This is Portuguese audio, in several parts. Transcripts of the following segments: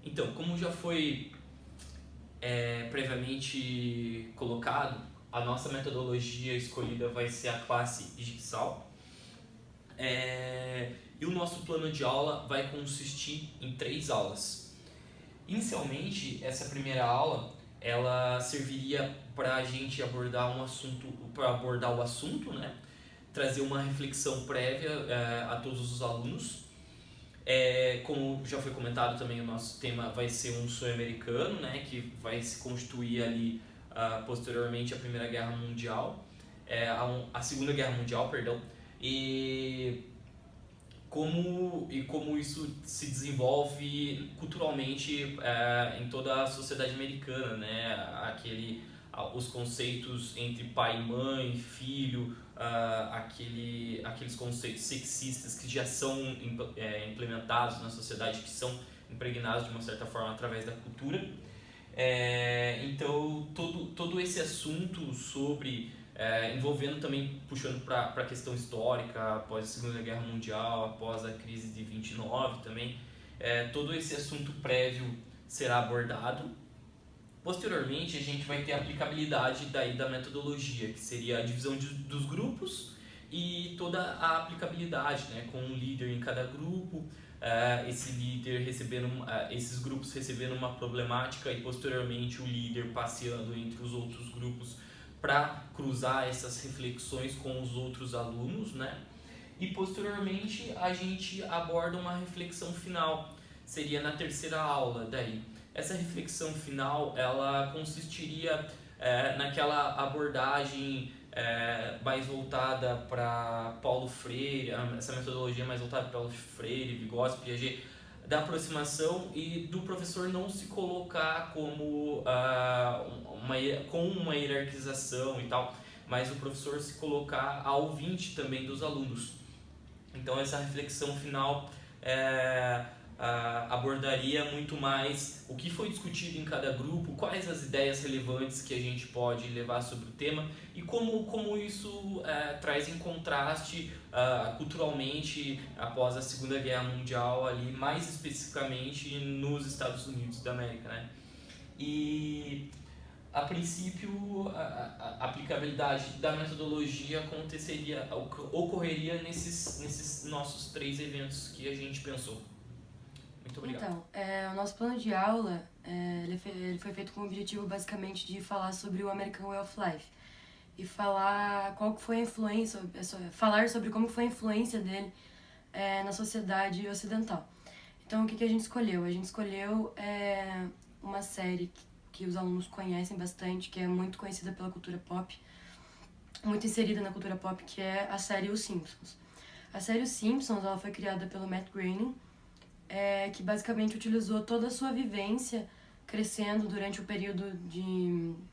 Então, como já foi previamente colocado, a nossa metodologia escolhida vai ser a classe Jigsaw. E o nosso plano de aula vai consistir em 3 aulas. Inicialmente, essa primeira aula ela serviria para a gente abordar um assunto, para abordar o assunto, né? Trazer uma reflexão prévia a todos os alunos. Como já foi comentado também, o nosso tema vai ser um sonho americano, né? Que vai se constituir ali posteriormente à Primeira Guerra Mundial, a Segunda Guerra Mundial, perdão. E como isso se desenvolve culturalmente em toda a sociedade americana, né? Os conceitos entre pai e mãe, filho, aqueles conceitos sexistas que já são implementados na sociedade, que são impregnados de uma certa forma através da cultura. Então, todo esse assunto sobre envolvendo também, puxando para a questão histórica, após a Segunda Guerra Mundial, após a crise de 29 também, todo esse assunto prévio será abordado. Posteriormente, a gente vai ter a aplicabilidade da metodologia, que seria a divisão dos grupos e toda a aplicabilidade, né, com um líder em cada grupo, esse líder recebendo, esses grupos recebendo uma problemática e posteriormente o líder passeando entre os outros grupos para cruzar essas reflexões com os outros alunos, né? E posteriormente a gente aborda uma reflexão final, seria na terceira aula daí. Essa reflexão final, ela consistiria naquela abordagem mais voltada para Paulo Freire, essa metodologia mais voltada para Paulo Freire, Vygotsky, Piaget, da aproximação e do professor não se colocar como com uma hierarquização e tal, mas o professor se colocar ao ouvinte também dos alunos. Então essa reflexão final abordaria muito mais o que foi discutido em cada grupo, quais as ideias relevantes que a gente pode levar sobre o tema e como isso traz em contraste culturalmente após a Segunda Guerra Mundial, ali mais especificamente nos Estados Unidos da América, né? E a princípio a aplicabilidade da metodologia ocorreria nesses nossos 3 eventos que a gente pensou. Muito obrigado. Então, o nosso plano de aula, ele foi feito com o objetivo basicamente de falar sobre o American Way of Life e falar qual que foi a influência, falar sobre como foi a influência dele na sociedade ocidental. Então, o que a gente escolheu? A gente escolheu uma série que os alunos conhecem bastante, que é muito conhecida pela cultura pop, muito inserida na cultura pop, que é a série Os Simpsons. A série Os Simpsons, ela foi criada pelo Matt Groening, que basicamente utilizou toda a sua vivência crescendo durante o período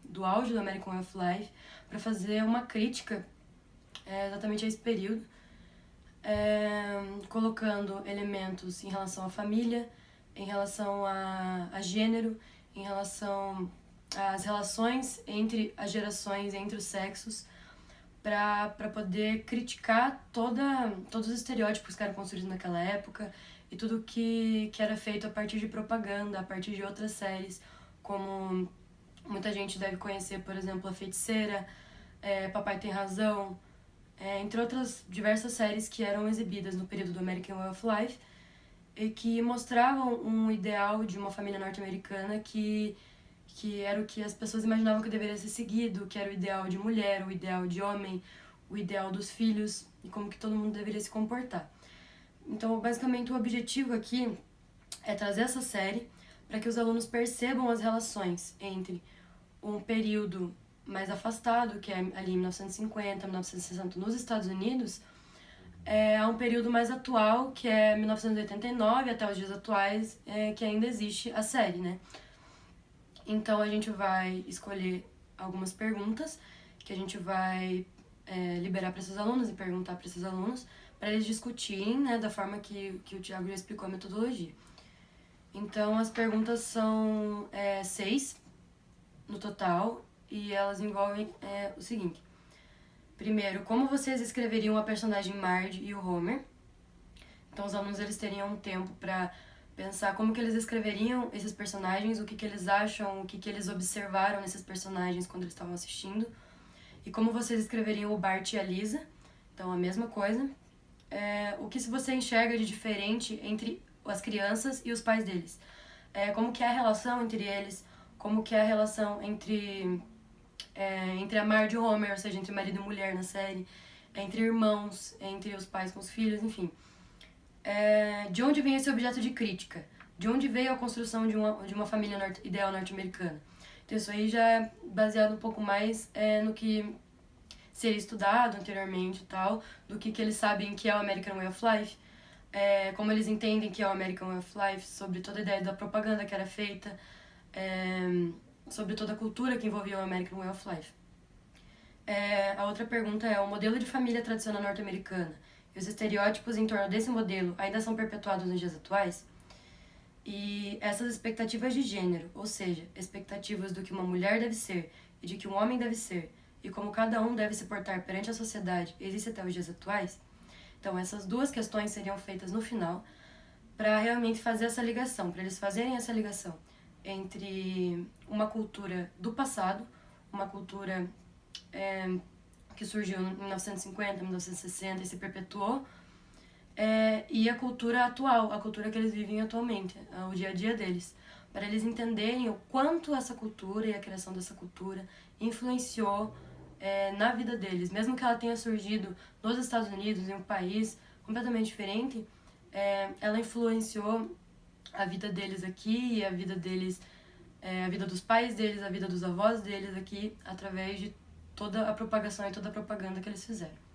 do auge do American Way of Life para fazer uma crítica exatamente a esse período, colocando elementos em relação à família, em relação a gênero, em relação às relações entre as gerações, entre os sexos, para poder criticar todos os estereótipos que eram construídos naquela época e tudo que era feito a partir de propaganda, a partir de outras séries, como muita gente deve conhecer, por exemplo, A Feiticeira, Papai Tem Razão, entre outras diversas séries que eram exibidas no período do American Way of Life e que mostravam um ideal de uma família norte-americana que era o que as pessoas imaginavam que deveria ser seguido, que era o ideal de mulher, o ideal de homem, o ideal dos filhos e como que todo mundo deveria se comportar. Então, basicamente, o objetivo aqui é trazer essa série para que os alunos percebam as relações entre um período mais afastado, que é ali 1950, 1960 nos Estados Unidos, a um período mais atual, que é 1989 até os dias atuais, que ainda existe a série, né? Então a gente vai escolher algumas perguntas que a gente vai liberar para esses alunos e perguntar para esses alunos para eles discutirem, né, da forma que o Thiago já explicou a metodologia. Então as perguntas são 6 no total e elas envolvem o seguinte. Primeiro, como vocês escreveriam a personagem Marge e o Homer? Então os alunos eles teriam um tempo para pensar como que eles escreveriam esses personagens, o que que eles acham, o que que eles observaram nesses personagens quando eles estavam assistindo, e como vocês escreveriam o Bart e a Lisa, então a mesma coisa. O que se você enxerga de diferente entre as crianças e os pais deles. Como que é a relação entre eles, como que é a relação entre a Marge e o Homer, ou seja, entre marido e mulher na série, entre irmãos, entre os pais com os filhos, enfim. De onde vem esse objeto de crítica? De onde veio a construção de uma família ideal norte-americana? Então isso aí já é baseado um pouco mais no que seria estudado anteriormente e tal, do que eles sabem que é o American Way of Life, como eles entendem que é o American Way of Life, sobre toda a ideia da propaganda que era feita, sobre toda a cultura que envolvia o American Way of Life. A outra pergunta é: o modelo de família tradicional norte-americana e os estereótipos em torno desse modelo ainda são perpetuados nos dias atuais? E essas expectativas de gênero, ou seja, expectativas do que uma mulher deve ser e de que um homem deve ser, e como cada um deve se portar perante a sociedade, existe até os dias atuais? Então, essas duas questões seriam feitas no final para realmente fazer essa ligação, para eles fazerem essa ligação entre uma cultura do passado, uma cultura que surgiu em 1950, 1960 e se perpetuou, e a cultura atual, a cultura que eles vivem atualmente, o dia a dia deles, para eles entenderem o quanto essa cultura e a criação dessa cultura influenciou na vida deles. Mesmo que ela tenha surgido nos Estados Unidos, em um país completamente diferente, ela influenciou a vida deles aqui e a vida deles, a vida dos pais deles, a vida dos avós deles aqui, através de toda a propagação e toda a propaganda que eles fizeram.